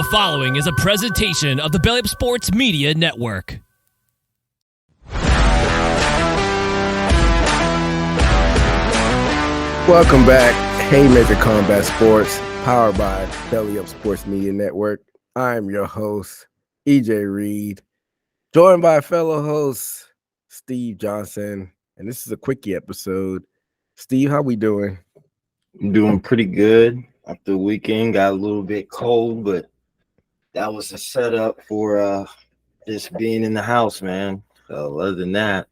The following is a presentation of the Belly Up Sports Media Network. Welcome back, Haymaker Combat Sports, powered by Belly Up Sports Media Network. I'm your host, E.J. Reed, joined by fellow host, Steve Johnson, and this is a Quickie episode. Steve, how we doing? I'm doing pretty good. After the weekend, got a little bit cold, but that was a setup for just being in the house, man. So other than that,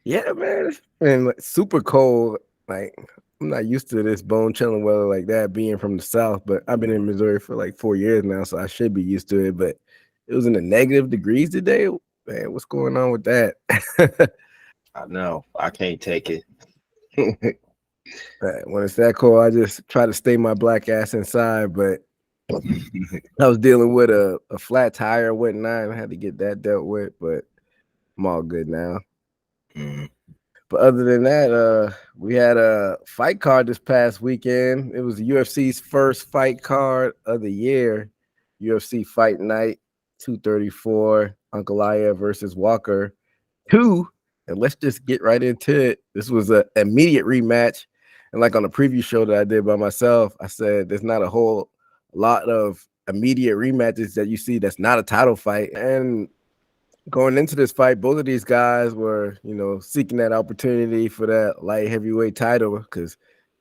Yeah, man, it's been super cold. Like, I'm not used to this bone chilling weather like that, being from the South, but I've been in Missouri for like 4 years now, so I should be used to it. But it was in the negative degrees today. Man, what's going on with that? I know I can't take it. When it's that cold, I just try to stay my black ass inside, but I was dealing with a flat tire and whatnot. I had to get that dealt with, but I'm all good now. But other than that, we had a fight card this past weekend. It was UFC's first fight card of the year, UFC Fight Night 234, Ankalaev versus Walker 2. And let's just get right into it. This was an immediate rematch. And like on the preview show that I did by myself, I said there's not a whole lot of immediate rematches that you see that's not a title fight. And going into this fight, both of these guys were, seeking that opportunity for that light heavyweight title because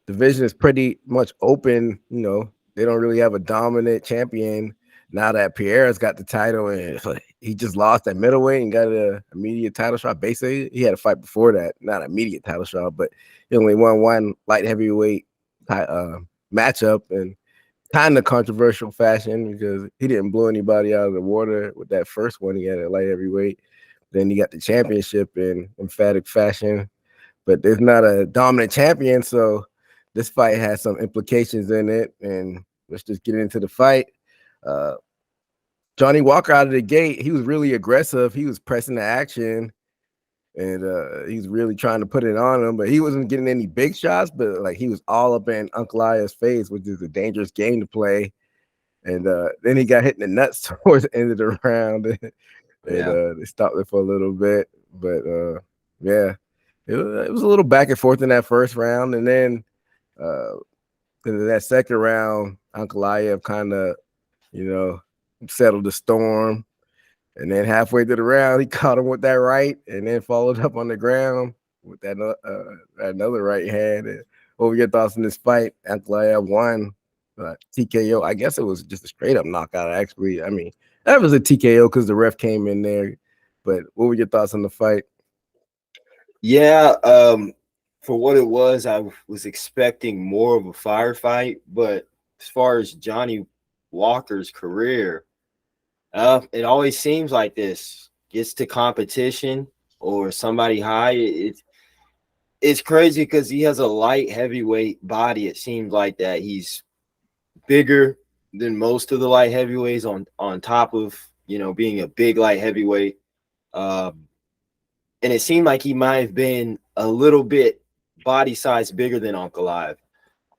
division is pretty much open. They don't really have a dominant champion now that Pierre's got the title, and he just lost at middleweight and got an immediate title shot. Basically, he had a fight before that, not an immediate title shot, but he only won one light heavyweight matchup in kind of controversial fashion because he didn't blow anybody out of the water with that first one. He had a light heavyweight. Then he got the championship in emphatic fashion, but there's not a dominant champion, so this fight has some implications in it, and let's just get into the fight. Johnny Walker out of the gate, he was really aggressive. He was pressing the action, and he was really trying to put it on him, but he wasn't getting any big shots, but like he was all up in Ankalaev's face, which is a dangerous game to play. And then he got hit in the nuts towards the end of the round, and they stopped it for a little bit. But it was a little back and forth in that first round, and then in that second round, Ankalaev kind of, settled the storm. And then halfway through the round, he caught him with that right, and then followed up on the ground with that another right hand. And what were your thoughts on this fight? Ankalaev won TKO. I guess it was just a straight up knockout. Actually, I mean that was a TKO because the ref came in there. But what were your thoughts on the fight? Yeah, for what it was, I was expecting more of a firefight. But as far as Johnny Walker's career, it always seems like this. Gets to competition or somebody high. It's crazy because he has a light heavyweight body. It seems like that he's bigger than most of the light heavyweights on top of, being a big light heavyweight. And it seemed like he might have been a little bit body size bigger than Ankalaev.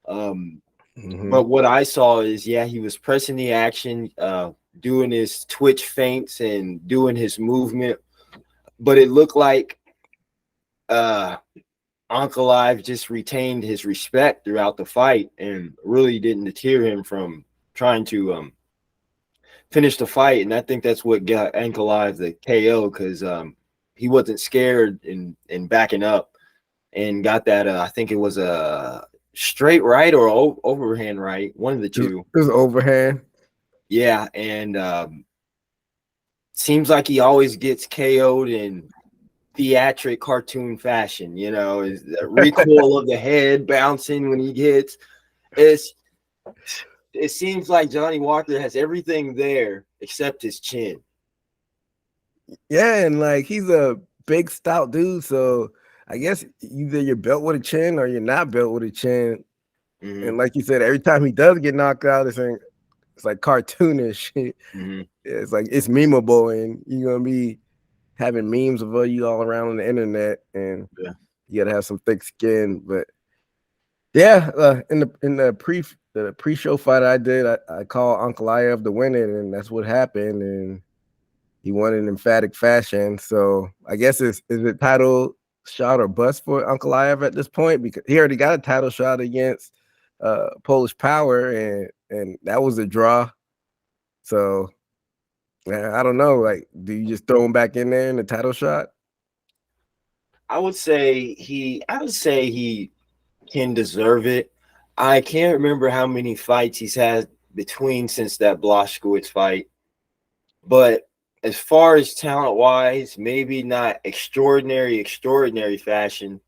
But what I saw is, he was pressing the action, doing his twitch feints and doing his movement, but it looked like Ankalaev just retained his respect throughout the fight and really didn't deter him from trying to finish the fight. And I think that's what got Ankalaev the KO because he wasn't scared and backing up and got that. I think it was a straight right or overhand right, one of the two. It was overhand. Yeah, and seems like he always gets KO'd in theatric cartoon fashion, is the recoil of the head bouncing when he hits. It seems like Johnny Walker has everything there except his chin. Yeah, and like he's a big stout dude, so I guess either you're built with a chin or you're not built with a chin. And like you said, every time he does get knocked out, it's like cartoonish. It's like it's memeable, and you're gonna be having memes of you all around on the internet, and you gotta have some thick skin. But in the the pre-show fight I did, I called Ankalaev to win it, and that's what happened. And he won in emphatic fashion. So I guess is it title shot or bust for Ankalaev at this point, because he already got a title shot against Polish Power, and that was a draw. So I don't know. Like, do you just throw him back in there in the title shot? I would say he can deserve it. I can't remember how many fights he's had between since that Blachowicz fight, but as far as talent wise, maybe not extraordinary fashion.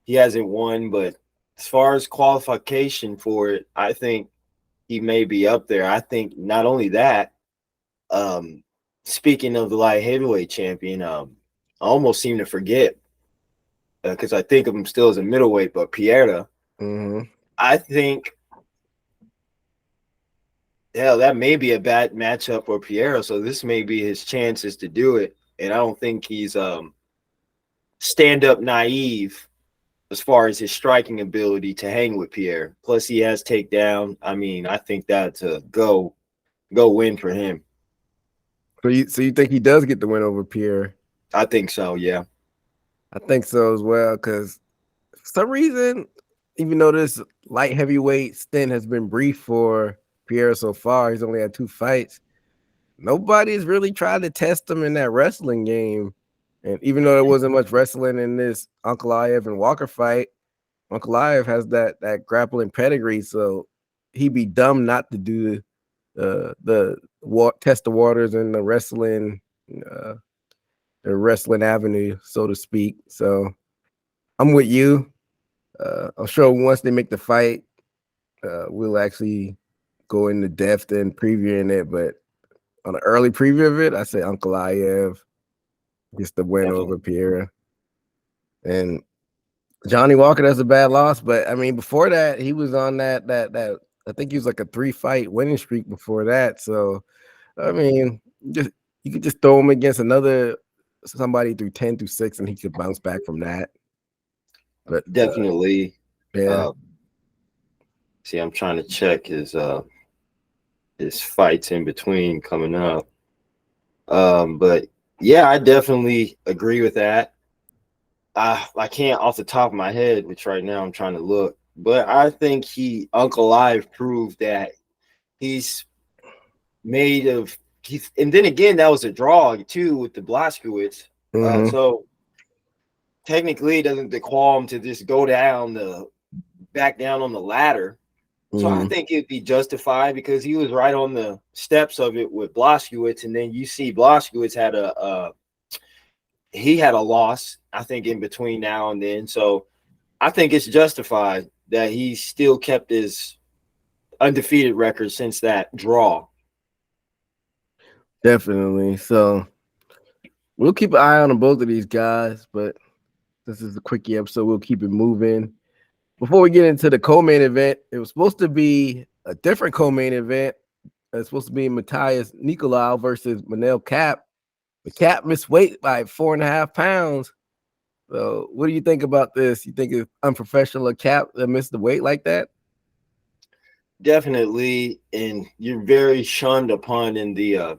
He hasn't won, but as far as qualification for it, I think he may be up there. I think not only that, speaking of the light heavyweight champion, I almost seem to forget because I think of him still as a middleweight, but Piera, I think, hell, that may be a bad matchup for Piera. So this may be his chances to do it. And I don't think he's stand-up naive as far as his striking ability to hang with Pierre. Plus, he has takedown. I mean, I think that's a go win for him. So you think he does get the win over Pierre? I think so, yeah. I think so as well, because for some reason, even though this light heavyweight stint has been brief for Pierre so far, he's only had 2 fights. Nobody's really tried to test him in that wrestling game. And even though there wasn't much wrestling in this Ankalaev and Walker fight, Ankalaev has that grappling pedigree, so he'd be dumb not to do test the waters in the wrestling avenue, so to speak. So I'm with you. I'm sure once they make the fight, we'll actually go into depth and previewing it. But on an early preview of it, I say Ankalaev gets the win over Pierre. And Johnny Walker, that's a bad loss. But I mean, before that, he was on that I think he was like a 3-fight winning streak before that. So I mean, you could just throw him against somebody through 10 through 6, and he could bounce back from that. But definitely, yeah. See, I'm trying to check his fights in between coming up. But yeah, I definitely agree with that. I can't off the top of my head, which right now I'm trying to look, but I think Ankalaev proved that he's made of. And then again, that was a draw too with the Blachowicz. So technically, it doesn't require him to just go back down on the ladder. So I think it'd be justified because he was right on the steps of it with Blachowicz, and then you see Blachowicz had a loss, I think, in between now and then. So I think it's justified that he still kept his undefeated record since that draw. Definitely. So we'll keep an eye on both of these guys, but this is a quickie episode. We'll keep it moving. Before we get into the co-main event, it was supposed to be a different co-main event. It's supposed to be Matthias Nicolau versus Manel Kape. The Kape missed weight by 4.5 pounds. So what do you think about this? You think it's unprofessional of Kape to miss the weight like that? Definitely, and you're very shunned upon in the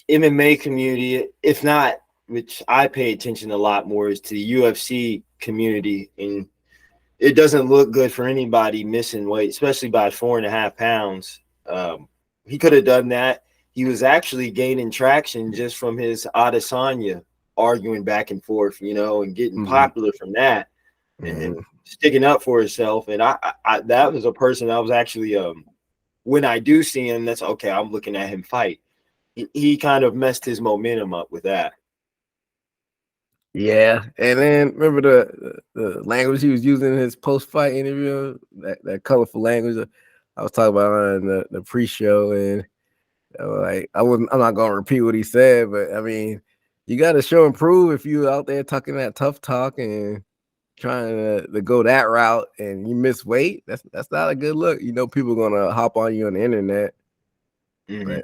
MMA community, if not, which I pay attention a lot more, is to the UFC community, and it doesn't look good for anybody missing weight, especially by 4.5 pounds. He could have done that. He was actually gaining traction just from his Adesanya arguing back and forth, and getting popular from that, and sticking up for himself. And I that was a person I was actually when I do see him, that's okay. I'm looking at him fight. He kind of messed his momentum up with that. Yeah, and then remember the language he was using in his post-fight interview, that colorful language I was talking about on the pre-show, and I'm not gonna repeat what he said, but I mean, you got to show and prove if you out there talking that tough talk and trying to go that route, and you miss weight. That's not a good look. People are gonna hop on you on the internet, but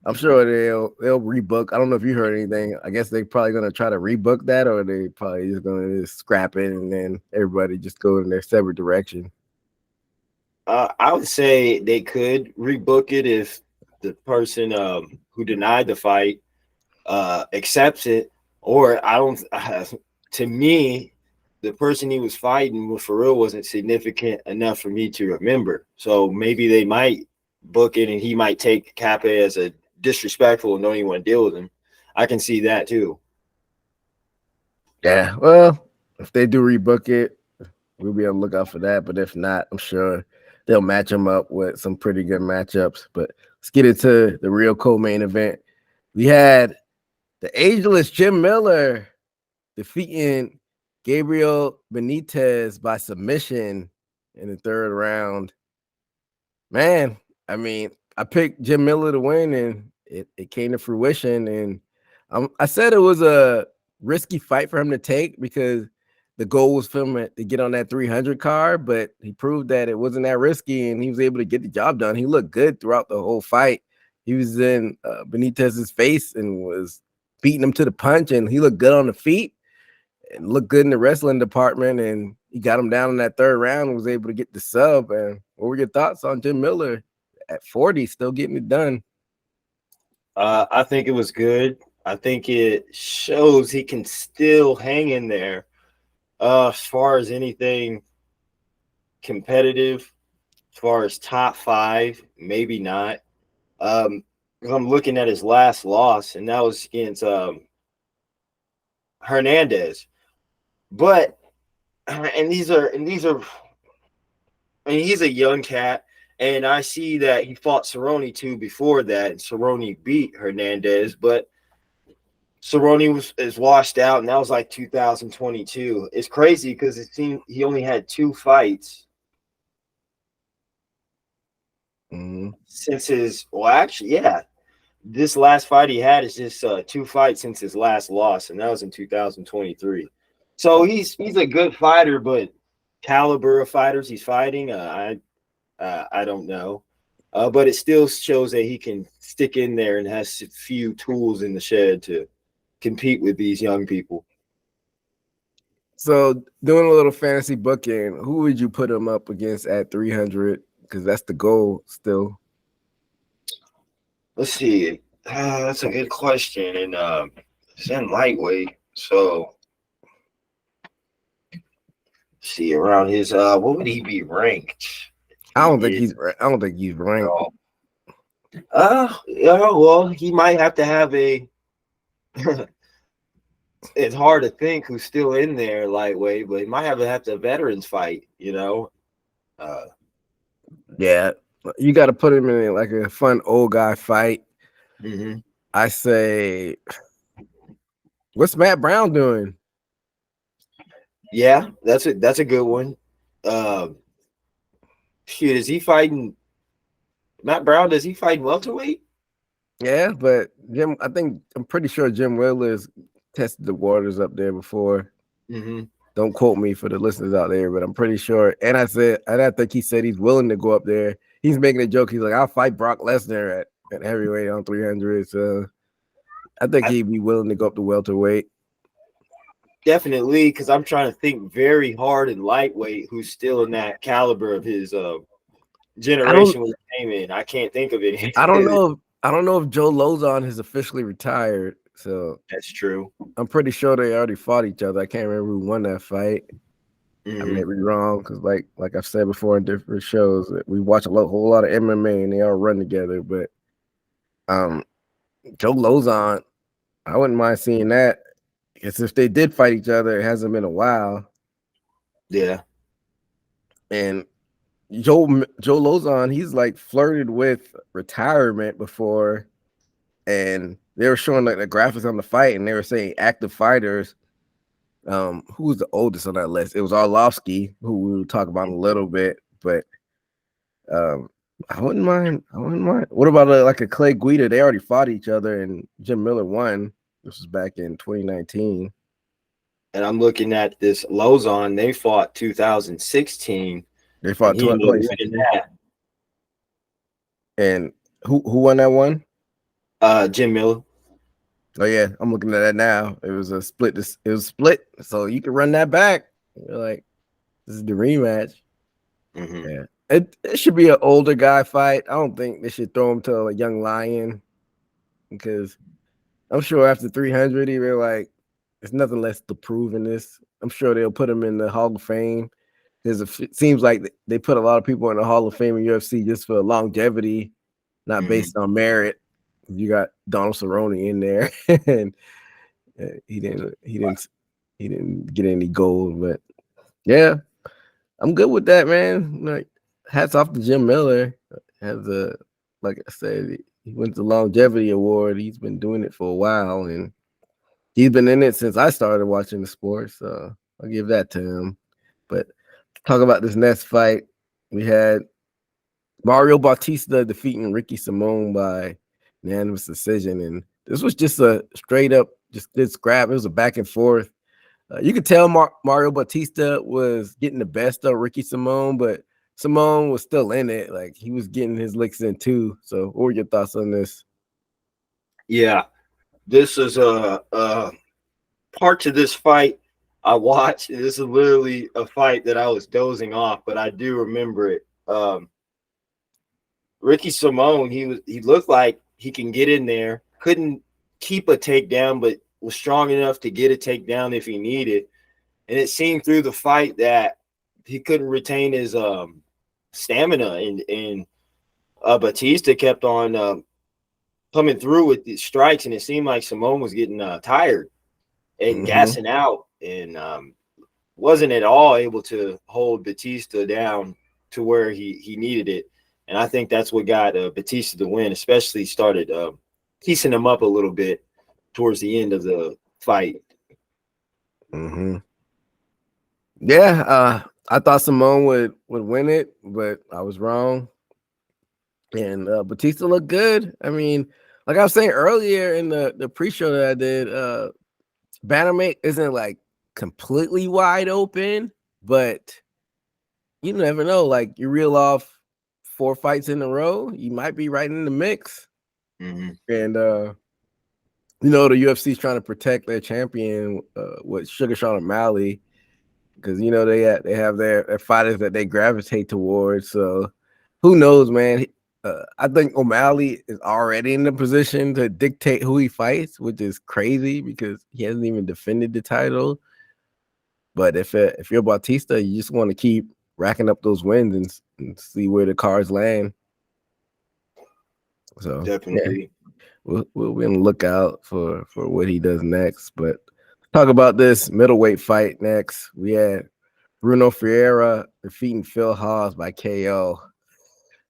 I'm sure they'll rebook. I don't know if you heard anything. I guess they probably gonna try to rebook that, or they probably just gonna scrap it and then everybody just go in their separate direction. I would say they could rebook it if the person who denied the fight accepts it, or I don't. To me, the person he was fighting for real wasn't significant enough for me to remember. So maybe they might book it, and he might take Kappa as a disrespectful and don't even want to deal with him. I can see that too. Yeah, well, if they do rebook it, we'll be on the lookout for that. But if not, I'm sure they'll match them up with some pretty good matchups. But let's get into the real co-main event. We had the ageless Jim Miller defeating Gabriel Benitez by submission in the third round. Man, I mean, I picked Jim Miller to win, and it came to fruition. And I said it was a risky fight for him to take because the goal was for him to get on that 300 card, but he proved that it wasn't that risky, and he was able to get the job done. He looked good throughout the whole fight. He was in Benitez's face and was beating him to the punch, and he looked good on the feet and looked good in the wrestling department, and he got him down in that third round and was able to get the sub. And what were your thoughts on Jim Miller at 40, still getting it done? I think it was good. I think it shows he can still hang in there. As far as anything competitive, as far as top five, maybe not. I'm looking at his last loss, and that was against Hernandez. But and these are I mean, he's a young cat, and I see that he fought Cerrone too before that, and Cerrone beat Hernandez, but Cerrone is washed out, and that was like 2022. It's crazy because it seemed he only had 2 fights since his this last fight he had is just 2 fights since his last loss, and that was in 2023. So he's a good fighter, but caliber of fighters he's fighting, I don't know. But it still shows that he can stick in there and has a few tools in the shed to compete with these young people. So doing a little fantasy booking, who would you put him up against at 300? Because that's the goal still. Let's see. That's a good question. And it's in lightweight. So see around his what would he be ranked? I don't think he's ranked. Yeah, well, he might have to have a it's hard to think who's still in there lightweight, but he might have to a veterans fight, Yeah, you got to put him in like a fun old guy fight. Mm-hmm. I say, what's Matt Brown doing? Yeah, that's a good one. Shit, is he fighting Matt Brown? Does he fight welterweight? Yeah, but I'm pretty sure Jim Willer's tested the waters up there before. Mm-hmm. Don't quote me for the listeners out there, but I'm pretty sure. And I think he said he's willing to go up there. He's making a joke. He's like, I'll fight Brock Lesnar at heavyweight on 300. So I think he'd be willing to go up to welterweight. Definitely, because I'm trying to think very hard in lightweight who's still in that caliber of his generation when he came in. I can't think of it. I don't know if Joe Lozon has officially retired. So that's true. I'm pretty sure they already fought each other. I can't remember who won that fight. Mm-hmm. I may be wrong because, like I've said before in different shows, we watch whole lot of MMA and they all run together. But Joe Lozon, I wouldn't mind seeing that. Because if they did fight each other, it hasn't been a while. Yeah. And Joe Lozon, he's like flirted with retirement before, and they were showing like the graphics on the fight, and they were saying active fighters. Who was the oldest on that list? It was Arlovsky, who we will talk about in a little bit, but I wouldn't mind. What about like a Clay Guida? They already fought each other, and Jim Miller won. This was back in 2019. And I'm looking at this Lozon. They fought 2016. They fought 2016. And who won that one? Jim Miller. Oh yeah, I'm looking at that now. It was a split. It was split, so you can run that back. You're like, this is the rematch. Mm-hmm. Yeah, It should be an older guy fight. I don't think they should throw him to a young lion because I'm sure after 300, he will like, there's nothing less to prove in this. I'm sure they'll put him in the Hall of Fame. It seems like they put a lot of people in the Hall of Fame in UFC just for longevity, not based on merit. You got Donald Cerrone in there, and he didn't get any gold. But yeah, I'm good with that, man. Like, hats off to Jim Miller. Like I said, he wins the longevity award. He's been doing it for a while, and he's been in it since I started watching the sport. So I'll give that to him. But talk about this next fight. We had Mario Bautista defeating Ricky Simone by unanimous decision, and this was just a straight up just this scrap. It was a back and forth. You could tell Mario Bautista was getting the best of Ricky Simone, but Simone was still in it. Like, he was getting his licks in too. So what were your thoughts on this? Yeah, this is a part to this fight I watched. This is literally a fight that I was dozing off, but I do remember it. Ricky Simone, he looked like he can get in there, couldn't keep a takedown, but was strong enough to get a takedown if he needed. And it seemed through the fight that he couldn't retain his stamina, and Batista kept on coming through with the strikes, and it seemed like Simone was getting tired and gassing out, and wasn't at all able to hold Batista down to where he needed it. And I think that's what got Batista to win, especially started piecing him up a little bit towards the end of the fight. Yeah, I thought Simone would win it, but I was wrong. And Batista looked good. I mean, like I was saying earlier in the pre-show that I did, bantamweight isn't like completely wide open, but you never know. Like, you reel off 4 fights in a row, you might be right in the mix. And the UFC's trying to protect their champion with Sugar Sean O'Malley, because they have their fighters that they gravitate towards. So who knows, man? I think O'Malley is already in the position to dictate who he fights, which is crazy because he hasn't even defended the title. But if you're Bautista, you just want to keep racking up those wins and see where the cards land. So definitely, we'll be on the lookout for what he does next. But talk about this middleweight fight next. We had Bruno Ferreira defeating Phil Hawes by KO.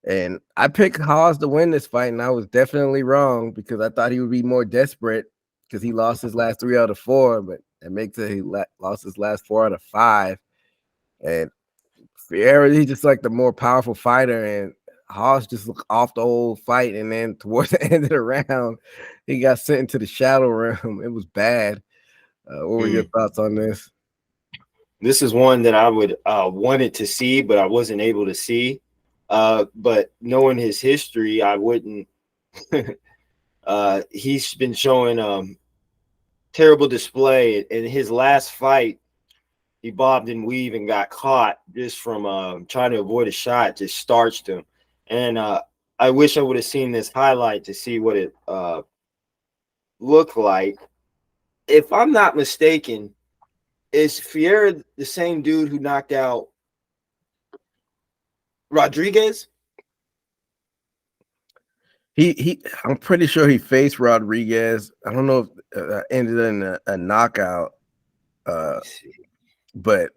And I picked Hawes to win this fight, and I was definitely wrong because I thought he would be more desperate because he lost his last 3 out of 4, but it makes it he lost his last 4 out of 5. And Ferreira, he's just like the more powerful fighter, and Hawes just looked off the old fight, and then towards the end of the round, he got sent into the shadow realm. It was bad. What were your thoughts on this? This is one that I would wanted to see, but I wasn't able to see. But knowing his history, I wouldn't. He's been showing terrible display. In his last fight, he bobbed and weaved and got caught just from trying to avoid a shot, just starched him. And I wish I would have seen this highlight to see what it looked like. If I'm not mistaken, is Ferreira the same dude who knocked out Rodriguez? I'm pretty sure he faced Rodriguez. I don't know if ended in a knockout. But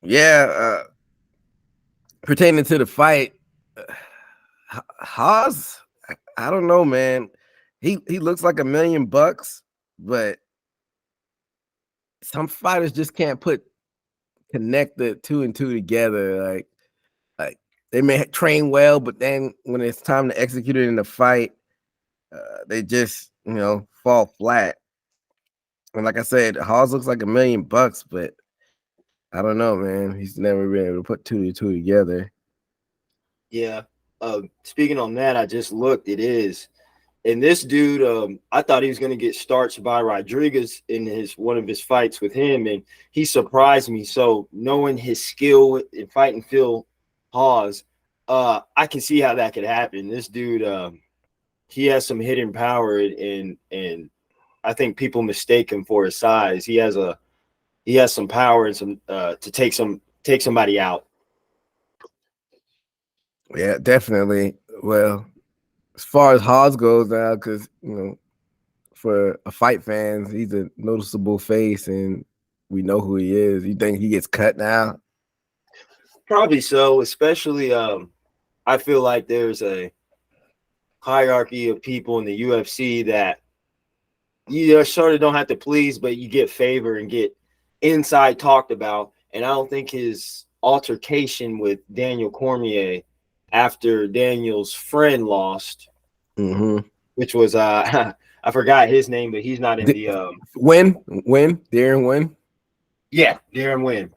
yeah, pertaining to the fight, Haas, I don't know, man. He looks like $1 million, but some fighters just can't connect the 2 and 2 together. Like they may train well, but then when it's time to execute it in the fight, they just fall flat. And like I said, Hawes looks like $1 million, but I don't know, man. He's never been able to put 2 and 2 together. Yeah. Speaking on that, I just looked. It is. And this dude, I thought he was going to get starched by Rodriguez in one of his fights with him, and he surprised me. So knowing his skill in fighting Phil Hawes, I can see how that could happen. This dude, he has some hidden power, and I think people mistake him for his size. He has some power and some to take somebody out. Yeah, definitely. Well, as far as Hawes goes now, because for a fight fans, he's a noticeable face, and we know who he is. You think he gets cut now? Probably so, especially I feel like there's a hierarchy of people in the UFC that you sort of don't have to please, but you get favor and get inside talked about. And I don't think his altercation with Daniel Cormier after Daniel's friend lost, which was I forgot his name, but he's not in the Darren Win. Yeah, Darren Win.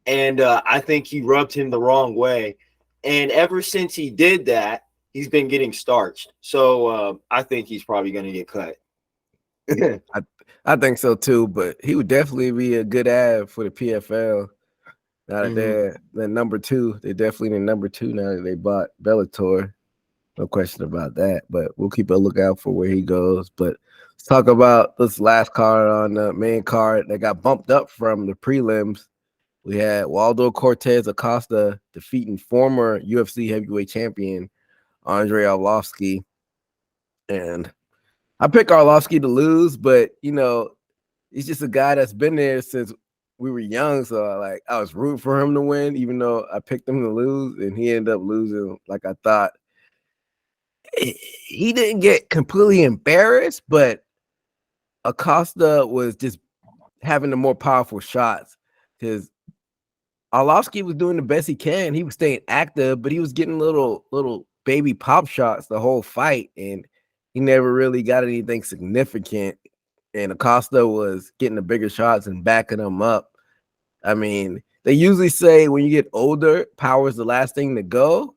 And I think he rubbed him the wrong way. And ever since he did that, he's been getting starched. So I think he's probably going to get cut. I think so too, but he would definitely be a good ad for the PFL. Now that they're the number two, they're definitely the number two now that they bought Bellator. No question about that. But we'll keep a lookout for where he goes. But let's talk about this last card on the main card that got bumped up from the prelims. We had Waldo Cortez Acosta defeating former UFC heavyweight champion Andrei Arlovsky. And I pick Arlovsky to lose, but he's just a guy that's been there since we were young. So I was rooting for him to win, even though I picked him to lose, and he ended up losing like I thought. He didn't get completely embarrassed, but Acosta was just having the more powerful shots because Arlovsky was doing the best he can. He was staying active, but he was getting little baby pop shots the whole fight, and he never really got anything significant. And Acosta was getting the bigger shots and backing them up. I mean, they usually say when you get older, power is the last thing to go.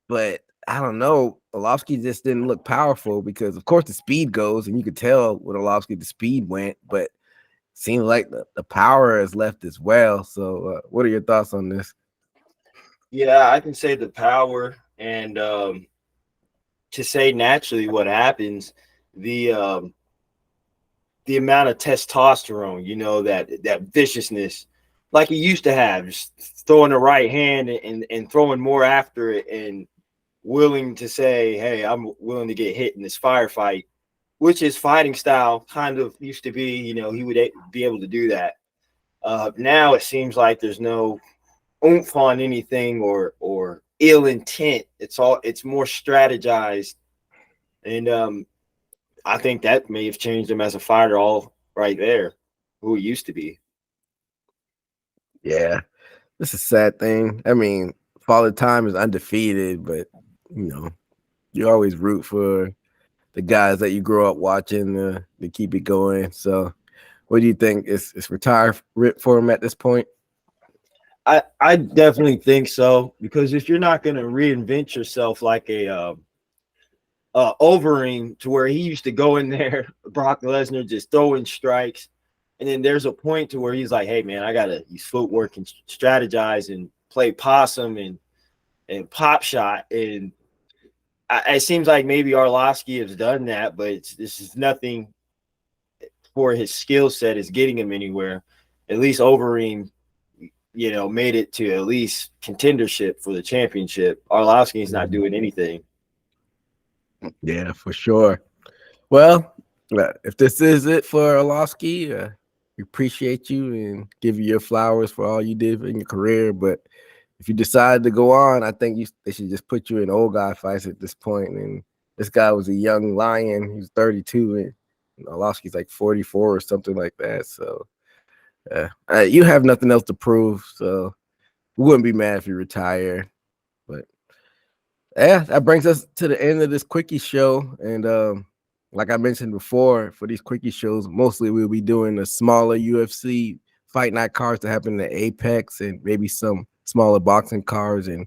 But I don't know. Arlovsky just didn't look powerful because, of course, the speed goes, and you could tell with Arlovsky the speed went, but seems like the power has left as well. So what are your thoughts on this? Yeah, I can say the power, and to say naturally what happens, the amount of testosterone, that viciousness, like he used to have, just throwing the right hand and throwing more after it, and willing to say, hey, I'm willing to get hit in this firefight, which his fighting style kind of used to be. He would be able to do that. Now it seems like there's no oomph on anything or ill intent. It's more strategized, and I think that may have changed him as a fighter all right there, who he used to be. Yeah, this is a sad thing. I mean, Father Time is undefeated, but you always root for the guys that you grow up watching to keep it going. So what do you think? Is retire for him at this point? I definitely think so, because if you're not going to reinvent yourself like a Overeem, to where he used to go in there, Brock Lesnar, just throwing strikes, and then there's a point to where he's like, hey man, I gotta use footwork and strategize and play possum and pop shot. And it seems like maybe Arlovsky has done that, but this is nothing for his skill set is getting him anywhere. At least Overeem, made it to at least contendership for the championship. Arlovsky's not doing anything. Yeah, for sure. Well, if this is it for Arlovsky, we appreciate you and give you your flowers for all you did in your career. But if you decide to go on, I think they should just put you in old guy fights at this point. And this guy was a young lion. He's 32, and Arlovsky's like 44 or something like that. So you have nothing else to prove. So we wouldn't be mad if you retire. But yeah, that brings us to the end of this Quickie show. And like I mentioned before, for these Quickie shows, mostly we'll be doing the smaller UFC Fight Night cards that happen in the Apex, and maybe some smaller boxing cards. And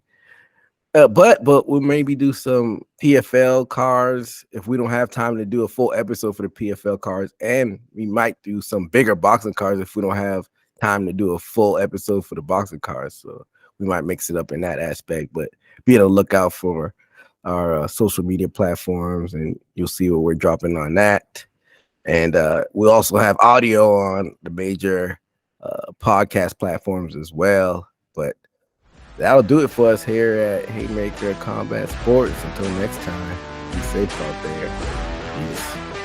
but we'll maybe do some PFL cards if we don't have time to do a full episode for the PFL cards, and we might do some bigger boxing cards if we don't have time to do a full episode for the boxing cards. So we might mix it up in that aspect. But be on the lookout for our social media platforms, and you'll see what we're dropping on that. And we'll also have audio on the major podcast platforms as well. But that'll do it for us here at Haymaker Combat Sports. Until next time, be safe out there. Peace.